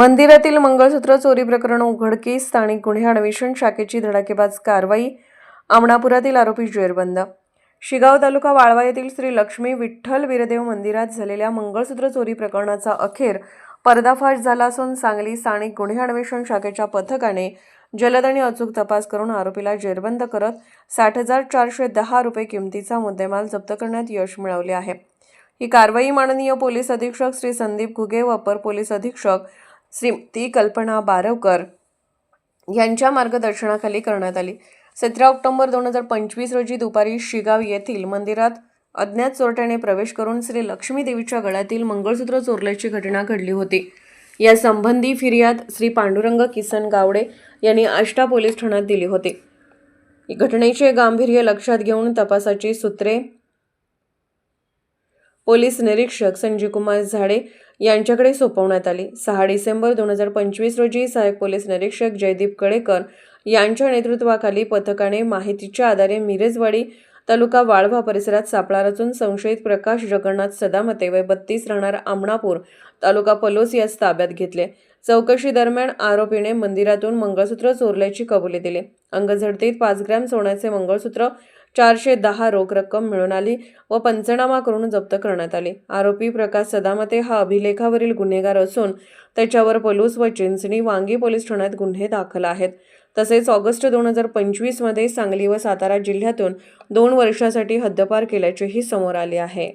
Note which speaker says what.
Speaker 1: मंदिरातील मंगळसूत्र चोरी प्रकरण उघडकीस. स्थानिक गुन्हे अन्वेषण शाखेची धडाकेबाज कारवाई. आमणापुरातील आरोपी जेरबंद. शिगाव तालुका वाळवा येथील श्री लक्ष्मी विठ्ठल वीरदेव मंदिरात झालेल्या मंगळसूत्र चोरी प्रकरणाचा अखेर पर्दाफाश झाला असून सांगली स्थानिक गुन्हे अन्वेषण शाखेच्या पथकाने जलद आणि अचूक तपास करून आरोपीला जेरबंद करत 60,410 रुपये किमतीचा मुद्देमाल जप्त करण्यात यश मिळवले आहे. ही कारवाई माननीय पोलीस अधीक्षक श्री संदीप घुगे व अपर पोलीस अधीक्षक श्रीमती कल्पना बारवकर यांच्या मार्गदर्शनाखाली करण्यात आली. 17 ऑक्टोबर 2025 रोजी दुपारी शिगाव येथील मंदिरात अज्ञात चोरट्याने प्रवेश करून श्री लक्ष्मी देवीच्या गळ्यातील मंगळसूत्र चोरल्याची घटना घडली होती. या संबंधी फिर्याद श्री पांडुरंग किसन गावडे यांनी आष्टा पोलीस ठाण्यात दिली होती. घटनेचे गांभीर्य लक्षात घेऊन तपासाची सूत्रे पोलीस निरीक्षक संजय कुमार झाडे यांच्याकडे सोपवण्यात आली. 6 डिसेंबर 2025 रोजी सहाय्यक पोलीस निरीक्षक जयदीप कळेकर यांच्या नेतृत्वाखाली पथकाने माहितीच्या आधारे मिरजवाडी तालुका वाळवा परिसरात सापळा रचून संशयित प्रकाश जगन्नाथ सदामते वय 32 राहणार आमणापूर तालुका पलोस यास ताब्यात घेतले. चौकशी दरम्यान आरोपीने मंदिरातून मंगळसूत्र चोरल्याची कबुली दिली. अंगझडतीत 5 ग्रॅम सोन्याचे मंगळसूत्र, 410 रोख रक्कम मिळून आली व पंचनामा करून जप्त करण्यात आली. आरोपी प्रकाश सदामते हा अभिलेखावरील गुन्हेगार असून त्याच्यावर पलूस व चिंचणी वांगी पोलीस ठाण्यात गुन्हे दाखल आहेत. तसेच ऑगस्ट 2025 मध्ये सांगली व सातारा जिल्ह्यातून 2 वर्षासाठी हद्दपार केल्याचेही समोर आले आहे.